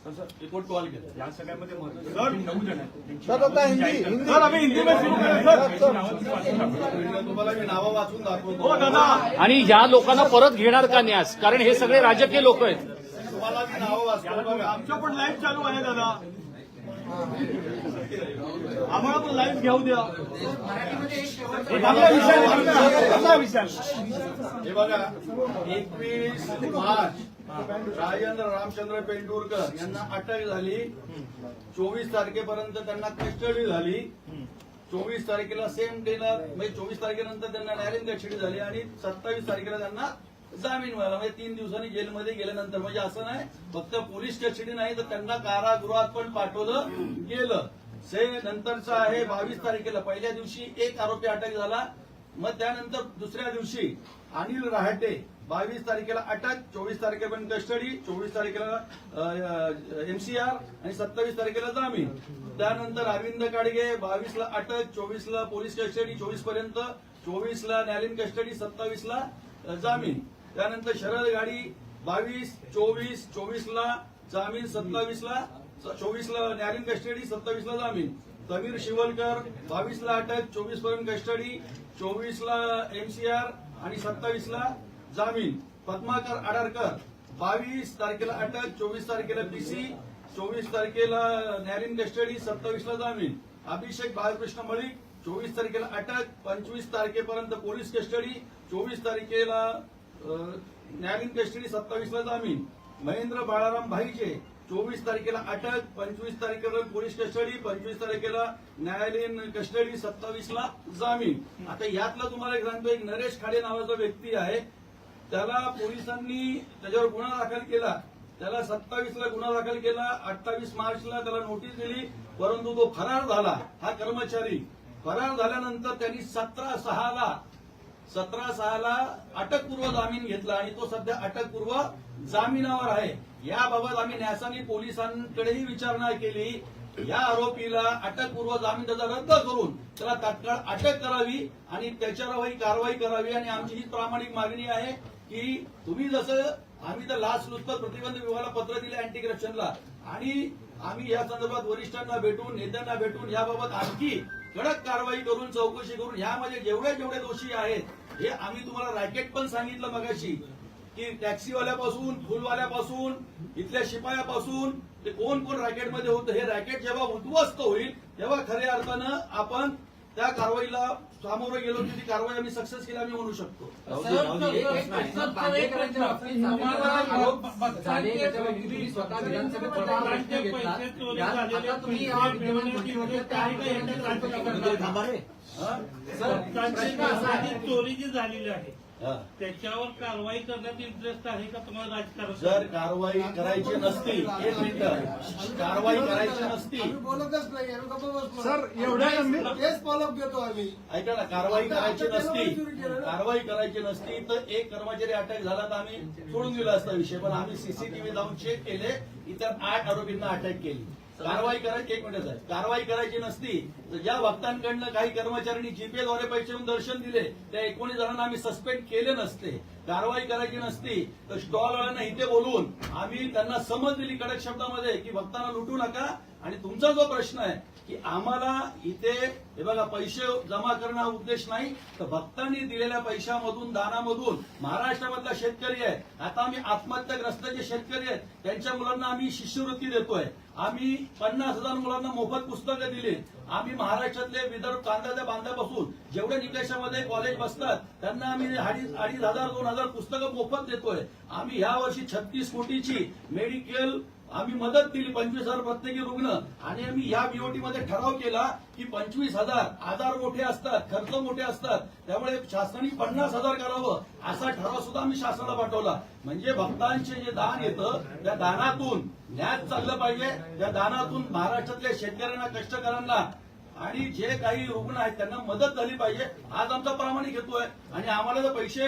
Report call केला या सगळ्यामध्ये महत्त्वाचं 9 जण आहेत. सर आता हिंदी सर आम्ही हिंदी मध्ये सुरू तुम्हाला मी नावं वाचून दाखवतो. हो दादा आणि या लोकांना परत घेणार का न्यास? कारण हे सगळे राजकीय लोक आहेत. तुम्हाला मी नावं वाचतो बघा. आमचं पण लाईव्ह चालू आहे दादा, आम्हाला पण लाईव्ह घेऊ द्या. हे बघा 21 मार्च राजेंद्र रामचंद्र पेंडुरकर यांना अटक झाली. 24 तारखेपर्यंत त्यांना कस्टडी झाली. 24 तारखेला सेम डेला म्हणजे 24 तारखेनंतर त्यांना न्यायालयीन कस्टडी झाली आणि 27 तारखेला त्यांना जामीन मिळाला. म्हणजे 3 दिवसांनी जेलमध्ये गेल्यानंतर म्हणजे असं नाही फक्त पोलीस कस्टडी नाही तर त्यांना कारागृहात पण पाठवलं गेलं. नंतरचं आहे 22 तारखेला पहिल्या दिवशी एक आरोपी अटक झाला. मग त्यानंतर दुसऱ्या दिवशी अनिल रहाटे 22 तारखेला अटक, 24 तारखेपर्यंत कस्टडी, 24 तारखेला एमसीआर आणि 27 तारखेला जामीन. त्यानंतर अरविंद काडगे 22 ला अटक, 24 ला पोलीस कस्टडी, 24 पर्यंत, 24 ला न्यायालयीन कस्टडी, 27 ला जामीन. त्यानंतर शरद गाडी 22, 24, 24 ला जामीन, 27 ला 24 ला न्यायालयीन कस्टडी, 27 ला जामीन. समीर शिवलकर 22 ला अटक, 24 पर्यंत कस्टडी, 24 ला एमसीआर आणि 27 ला जामीन. पद्माकर आडारकर 22 तारखेला अटक, 24 तारखेला पीसी, 24 तारखेला न्यायालयीन कस्टडी, 27 ला जामीन. अभिषेक बाळकृष्ण मलिक 24 तारखेला अटक, 25 तारखेपर्यंत पोलीस कस्टडी, 24 तारखेला न्यायालयीन कस्टडी, 27 ला जामीन. महेंद्र बाळाराम भाईचे 24 तारखेला अटक, 25 तारखेला पोलीस कस्टडी, 25 तारखेला न्यायालयीन कस्टडी, 27 ला जामीन. आता यातला तुम्हाला एक सांगतो, एक नरेश खाडे नावाचा व्यक्ती आहे. त्याला पोलिसांनी त्याच्यावर गुन्हा दाखल केला. त्याला 27 ला गुन्हा दाखल केला, 28 मार्चला त्याला नोटीस दिली, परंतु तो फरार झाला. हा कर्मचारी फरार झाल्यानंतर त्यांनी 17/6ला अटकपूर्व जामीन घेतला आणि तो सध्या अटकपूर्व जामिनावर आहे. याबाबत आम्ही न्यासाने पोलिसांकडेही विचारणा केली. या आरोपीला अटकपूर्व जामीन त्याचा रद्द करून त्याला तात्काळ अटक करावी आणि त्याच्यावर कारवाई करावी. आणि आमची ही प्रामाणिक मागणी आहे की तुम्ही जसं आम्ही तर लाचलुचपत प्रतिबंध विभागाला पत्र दिले अँटी करप्शनला आणि आम्ही या संदर्भात वरिष्ठांना भेटून नेत्यांना भेटून याबाबत आणखी कडक कारवाई करून चौकशी करून यामध्ये जेवढे दोषी आहेत हे आम्ही तुम्हाला रॅकेट पण सांगितलं मगाशी की टॅक्सीवाल्यापासून फुलवाल्यापासून इथल्या शिपायापासून ते कोण कोण रॅकेटमध्ये होतं. हे रॅकेट जेव्हा उद्ध्वस्त होईल तेव्हा खऱ्या अर्थानं आपण त्या कारवाईला सामोरं गेलो की ती कारवाई आम्ही सक्सेस केली आम्ही म्हणू शकतो. चोरी जी झालेली आहे त्याच्यावर कारवाई करण्यात इंटरेस्ट आहे का तुम्हाला राजकारण? जर कारवाई करायची नसती, एक मिनिट, कारवाई करायची नसती बोलतच नाही सर एवढ्या तेच फॉलोअप घेतो आम्ही. ऐका ना, कारवाई करायची नसती तर एक कर्मचारी अटक झाला तर आम्ही सोडून दिला असता विषय. पण आम्ही सीसीटीव्ही जाऊन चेक केले, इतर 8 आरोपींना अटक केली. कारवाई करायची, एक मिनिट आहे, कारवाई करायची नसती तर ज्या वक्तांकडनं काही कर्मचाऱ्यांनी जीपीद्वारे पैसे देऊन दर्शन दिले त्या 19 जणांना आम्ही सस्पेंड केले नसते. कारवाई करायची नसती तर स्टॉलवाल्यांना इथे बोलवून आम्ही त्यांना समज दिली कडक शब्दामध्ये की भक्तांना लुटू नका. आणि तुमचा जो प्रश्न आहे की आम्हाला इथे हे बघा पैसे जमा करणं हा उद्देश नाही तर भक्तांनी दिलेल्या पैशामधून दानामधून महाराष्ट्रामधला शेतकरी आहे. आता आम्ही आत्महत्याग्रस्त जे शेतकरी आहेत त्यांच्या मुलांना आम्ही शिष्यवृत्ती देतोय. आम्ही 50,000 मुलांना मोफत पुस्तकं दिली. आम्ही महाराष्ट्रातले विदर्भ कांद्याच्या बांध्यापासून जेवढे निकषामध्ये कॉलेज बसतात त्यांना आम्ही 2,500 2,000 पुस्तकं मोफत देतोय. आम्ही यावर्षी 36 कोटीची मेडिकल आम्ही मदत दिली, 25,000 प्रत्येकी रुग्ण. आणि आम्ही या बीओटीमध्ये ठराव केला की 25,000 आजार मोठे असतात, खर्च मोठे असतात, त्यामुळे शासनाने 50,000 करावं असा ठराव सुद्धा आम्ही शासनाला पाठवला. म्हणजे भक्तांचे जे दान येतं त्या दानातून न्याय चाललं पाहिजे. त्या दानातून महाराष्ट्रातल्या शेतकऱ्यांना, कष्टकऱ्यांना आणि जे काही रुग्ण आहेत त्यांना मदत झाली पाहिजे. आज आमचा प्रामाणिक हेतू आहे आणि आम्हाला जर पैसे